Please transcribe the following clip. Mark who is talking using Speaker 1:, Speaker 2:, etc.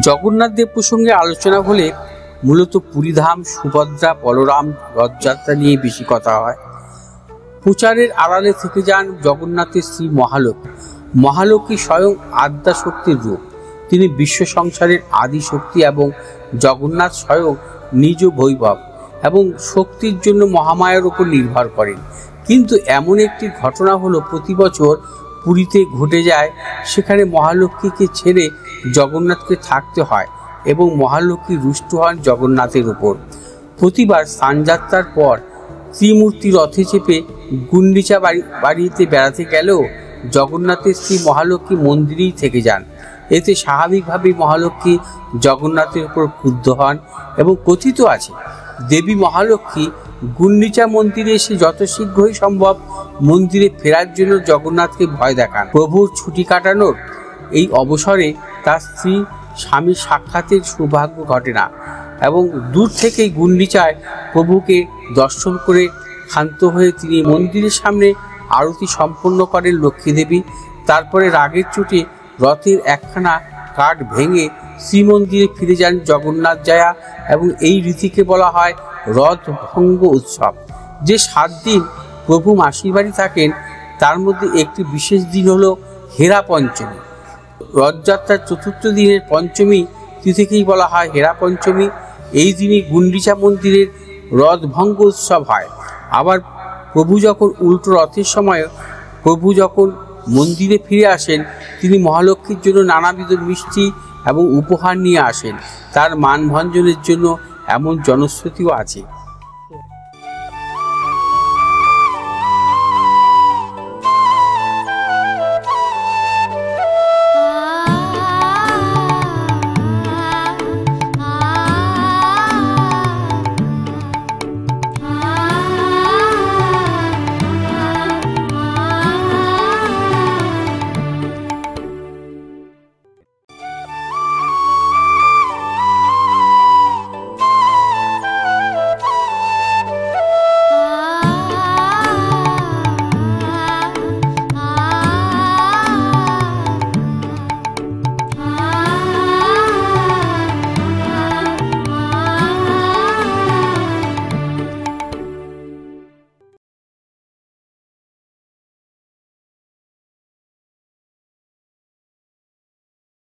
Speaker 1: জগন্নাথ দেব প্রসঙ্গে আলোচনা হলে মূলত পুরীধাম, সুভদ্রা, বলরাম রথযাত্রা নিয়ে বেশি কথা হয়। প্রচারের আড়ালে থেকে যান জগন্নাথের স্ত্রী মহালক্ষ্মী। মহালক্ষ্মী স্বয়ং আদ্যা শক্তির রূপ। তিনি বিশ্ব সংসারের আদি শক্তি এবং জগন্নাথ স্বয়ং নিজ বৈভব এবং শক্তির জন্য মহামায়ার উপর নির্ভর করেন। কিন্তু এমন একটি ঘটনা হলো প্রতি বছর পুরীতে ঘটে যায়, সেখানে মহালক্ষ্মীকে ছেড়ে জগন্নাথকে থাকতে হয় এবং মহালক্ষ্মী রুষ্ট হন জগন্নাথের উপর। প্রতিবার স্নানযাত্রার পর ত্রিমূর্তি রথে চেপে গুন্ডিচা বাড়িতে বেড়াতে গেলেও জগন্নাথের স্ত্রী মহালক্ষ্মী মন্দিরেই থেকে যান। এতে স্বাভাবিকভাবেই মহালক্ষ্মী জগন্নাথের উপর ক্রুদ্ধ হন এবং কথিত আছে দেবী মহালক্ষ্মী গুন্ডিচা মন্দিরে এসে যত শীঘ্রই সম্ভব মন্দিরে ফেরার জন্য জগন্নাথকে ভয় দেখান। প্রভুর ছুটি কাটানোর এই অবসরে তার স্ত্রী স্বামীর সাক্ষাতের সৌভাগ্য ঘটে না এবং দূর থেকেই গুন্ডিচায় প্রভুকে দর্শন করে ক্ষান্ত হয়ে তিনি মন্দিরের সামনে আরতি সম্পন্ন করেন লক্ষ্মী দেবী। তারপরে রাগের চোটে রথের একখানা কাঠ ভেঙে শ্রীমন্দিরে ফিরে যান জগন্নাথ জায়া এবং এই রীতিকে বলা হয় রথ ভঙ্গ উৎসব। যে 7 দিন প্রভু মাসির বাড়ি থাকেন তার মধ্যে একটি বিশেষ দিন হলো হেরা পঞ্চমী। রথযাত্রার 4র্থ দিনের পঞ্চমী তিথিকেই বলা হয় হেরা পঞ্চমী। এই দিনই গুন্ডিচা মন্দিরের রথ ভঙ্গ উৎসব হয়। আবার প্রভু যখন উল্টো রথের সময় প্রভু যখন মন্দিরে ফিরে আসেন, তিনি মহালক্ষ্মীর জন্য নানাবিধ মিষ্টি এবং উপহার নিয়ে আসেন। তার মানভঞ্জনের জন্য এমন জনশ্রুতিও আছে।